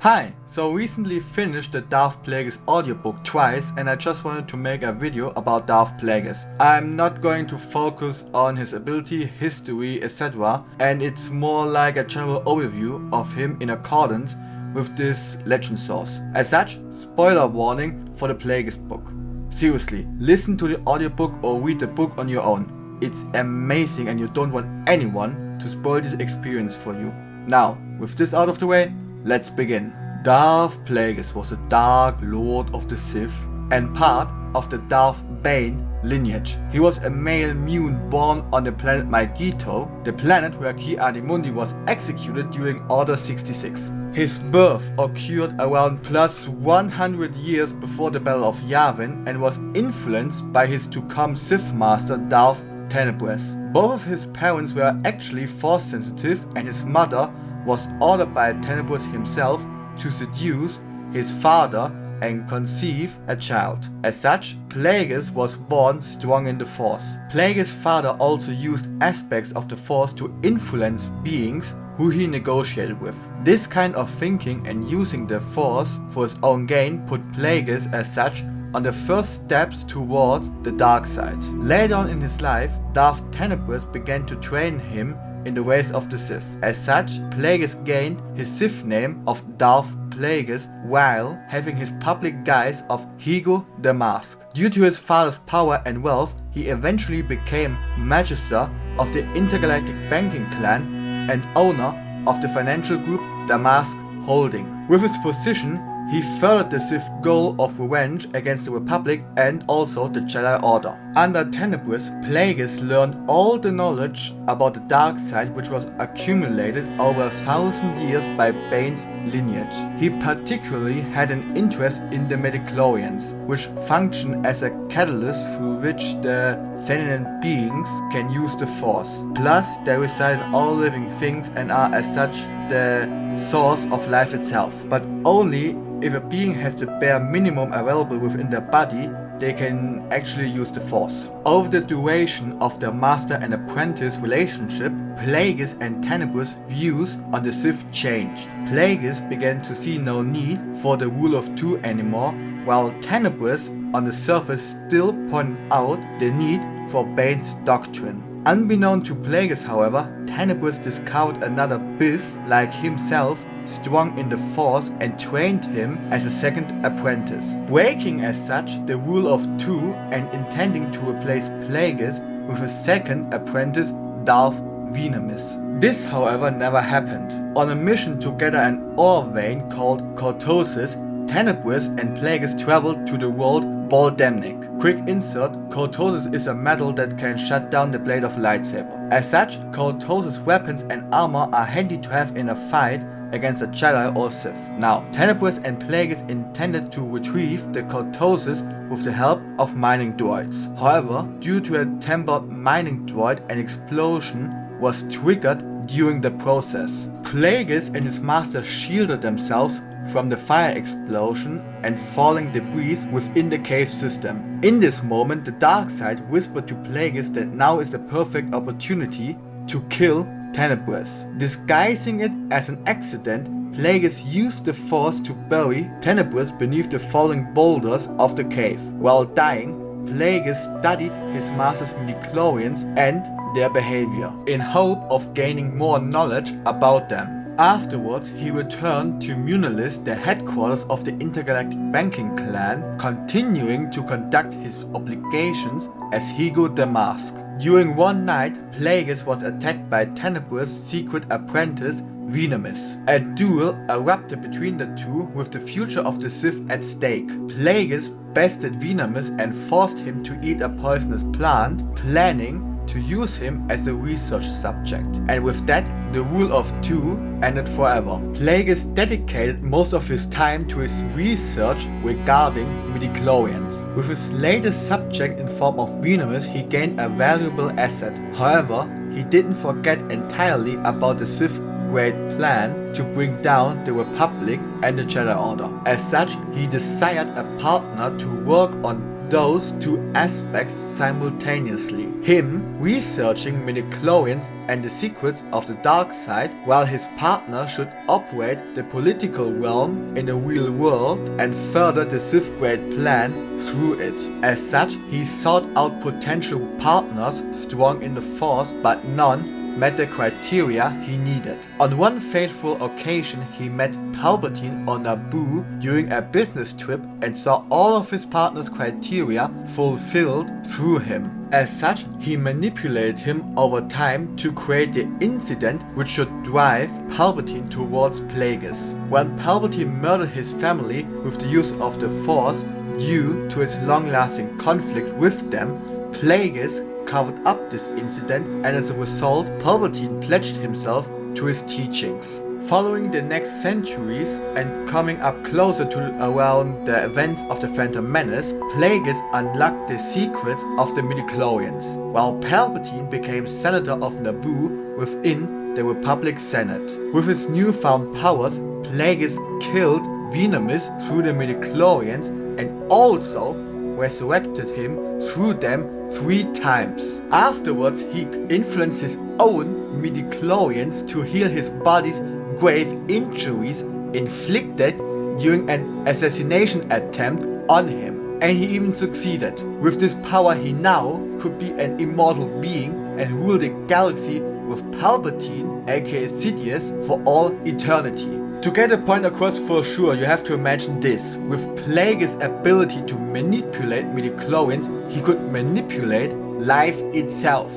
Hi, so recently finished the Darth Plagueis audiobook twice and I just wanted to make a video about Darth Plagueis. I'm not going to focus on his ability, history, etc. and it's more like a general overview of him in accordance with this legend source. As such, spoiler warning for the Plagueis book. Seriously, listen to the audiobook or read the book on your own. It's amazing and you don't want anyone to spoil this experience for you. Now, with this out of the way, let's begin. Darth Plagueis was a Dark Lord of the Sith and part of the Darth Bane lineage. He was a male mutant born on the planet Malgito, the planet where Ki-Adi-Mundi was executed during Order 66. His birth occurred around plus 100 years before the Battle of Yavin and was influenced by his to-come Sith Master Darth Tenebrous. Both of his parents were actually Force sensitive and his mother was ordered by Tenebrous himself to seduce his father and conceive a child. As such, Plagueis was born strong in the Force. Plagueis' father also used aspects of the Force to influence beings who he negotiated with. This kind of thinking and using the Force for his own gain put Plagueis as such on the first steps towards the dark side. Later on in his life, Darth Tenebrous began to train him in the ways of the Sith. As such, Plagueis gained his Sith name of Darth Plagueis while having his public guise of Higo the Mask. Due to his father's power and wealth, he eventually became Magister of the Intergalactic Banking Clan and owner of the financial group Damask Holding. With his position, he furthered the Sith goal of revenge against the Republic and also the Jedi Order. Under Tenebrous, Plagueis learned all the knowledge about the dark side which was accumulated over 1,000 years by Bane's lineage. He particularly had an interest in the midichlorians, which function as a catalyst through which the sentient beings can use the Force. Plus, they reside in all living things and are as such the source of life itself, but only if a being has the bare minimum available within their body, they can actually use the Force. Over the duration of their master and apprentice relationship, Plagueis and Tenebrous' views on the Sith changed. Plagueis began to see no need for the rule of two anymore, while Tenebrous on the surface still pointed out the need for Bane's doctrine. Unbeknown to Plagueis, however, Tenebrous discovered another Biff like himself strong in the Force and trained him as a second apprentice, breaking as such the rule of two and intending to replace Plagueis with a second apprentice, Darth Venemis. This, however, never happened. On a mission to gather an ore vein called Cortosis, Tenebrous and Plagueis traveled to the world Baldemnik. Quick insert, Cortosis is a metal that can shut down the blade of a lightsaber. As such, Cortosis weapons and armor are handy to have in a fight against a Jedi or Sith. Now, Tenebrous and Plagueis intended to retrieve the Cortosis with the help of mining droids. However, due to a tempered mining droid, an explosion was triggered during the process. Plagueis and his master shielded themselves from the fire explosion and falling debris within the cave system. In this moment, the dark side whispered to Plagueis that now is the perfect opportunity to kill Tenebrous. Disguising it as an accident, Plagueis used the Force to bury Tenebrous beneath the falling boulders of the cave. While dying, Plagueis studied his master's midichlorians and their behavior, in hope of gaining more knowledge about them. Afterwards, he returned to Munilis, the headquarters of the Intergalactic Banking Clan, continuing to conduct his obligations as Higo the Mask. During one night, Plagueis was attacked by Tenebrous' secret apprentice, Venemis. A duel erupted between the two with the future of the Sith at stake. Plagueis bested Venemis and forced him to eat a poisonous plant, planning to use him as a research subject. And with that, the rule of two ended forever. Plagueis dedicated most of his time to his research regarding midichlorians. With his latest subject in form of Venemis, he gained a valuable asset. However, he didn't forget entirely about the Sith great plan to bring down the Republic and the Jedi Order. As such, he desired a partner to work on those two aspects simultaneously. Him researching midichlorians and the secrets of the dark side, while his partner should operate the political realm in the real world and further the Sith great plan through it. As such, he sought out potential partners strong in the Force, but none met the criteria he needed. On one fateful occasion, he met Palpatine on Naboo during a business trip and saw all of his partner's criteria fulfilled through him. As such, he manipulated him over time to create the incident which should drive Palpatine towards Plagueis. When Palpatine murdered his family with the use of the Force due to his long-lasting conflict with them, Plagueis covered up this incident, and as a result, Palpatine pledged himself to his teachings. Following the next centuries and coming up closer to around the events of the Phantom Menace, Plagueis unlocked the secrets of the midichlorians, while Palpatine became Senator of Naboo within the Republic Senate. With his newfound powers, Plagueis killed Venomius through the midichlorians and also resurrected him through them 3 times. Afterwards, he influenced his own midichlorians to heal his body's grave injuries inflicted during an assassination attempt on him. And he even succeeded. With this power, he now could be an immortal being and rule the galaxy with Palpatine, aka Sidious, for all eternity. To get a point across for sure, you have to imagine this. With Plagueis' ability to manipulate midichlorians, he could manipulate life itself.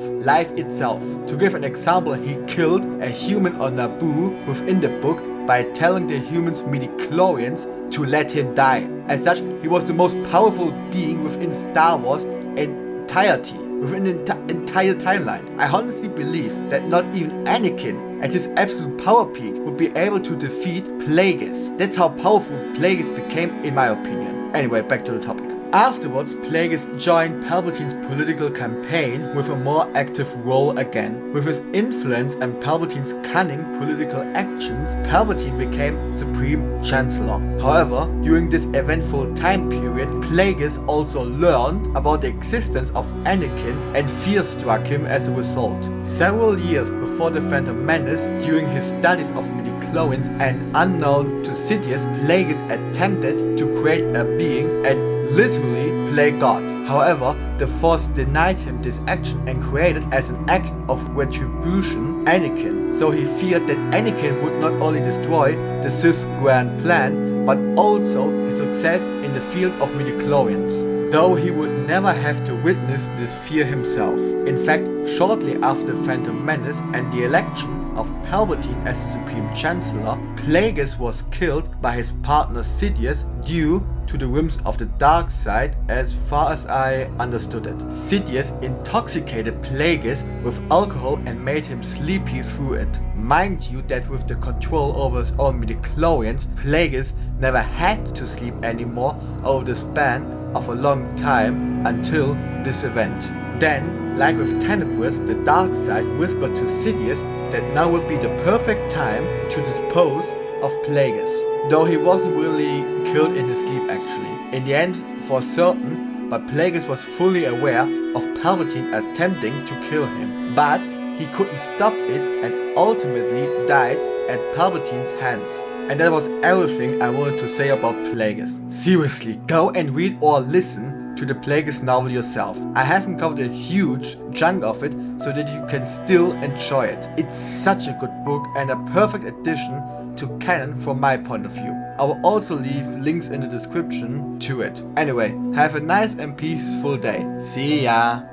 To give an example, he killed a human on Naboo within the book by telling the humans midichlorians to let him die. As such, he was the most powerful being within Star Wars entirety, within the entire timeline. I honestly believe that not even Anakin at his absolute power peak would be able to defeat Plagueis. That's how powerful Plagueis became, in my opinion. Anyway, back to the topic. Afterwards, Plagueis joined Palpatine's political campaign with a more active role again. With his influence and Palpatine's cunning political actions, Palpatine became Supreme Chancellor. However, during this eventful time period, Plagueis also learned about the existence of Anakin, and fear struck him as a result. Several years before the Phantom Menace, during his studies of midichlorians and unknown to Sidious, Plagueis attempted to create a being and literally play God. However, the Force denied him this action and created as an act of retribution Anakin. So he feared that Anakin would not only destroy the Sith's grand plan, but also his success in the field of midichlorians. Though he would never have to witness this fear himself. In fact, shortly after the Phantom Menace and the election of Palpatine as the Supreme Chancellor, Plagueis was killed by his partner Sidious due to the whims of the dark side, as far as I understood it. Sidious intoxicated Plagueis with alcohol and made him sleepy through it. Mind you that with the control over his own midichlorians, Plagueis never had to sleep anymore over the span of a long time until this event. Then, like with Tenebris, the dark side whispered to Sidious that now would be the perfect time to dispose of Plagueis, though he wasn't really killed in his sleep actually. In the end, for certain, but Plagueis was fully aware of Palpatine attempting to kill him. But he couldn't stop it and ultimately died at Palpatine's hands. And that was everything I wanted to say about Plagueis. Seriously, go and read or listen to the Plagueis novel yourself. I haven't covered a huge chunk of it so that you can still enjoy it. It's such a good book and a perfect addition to canon from my point of view. I will also leave links in the description to it. Anyway, have a nice and peaceful day. See ya!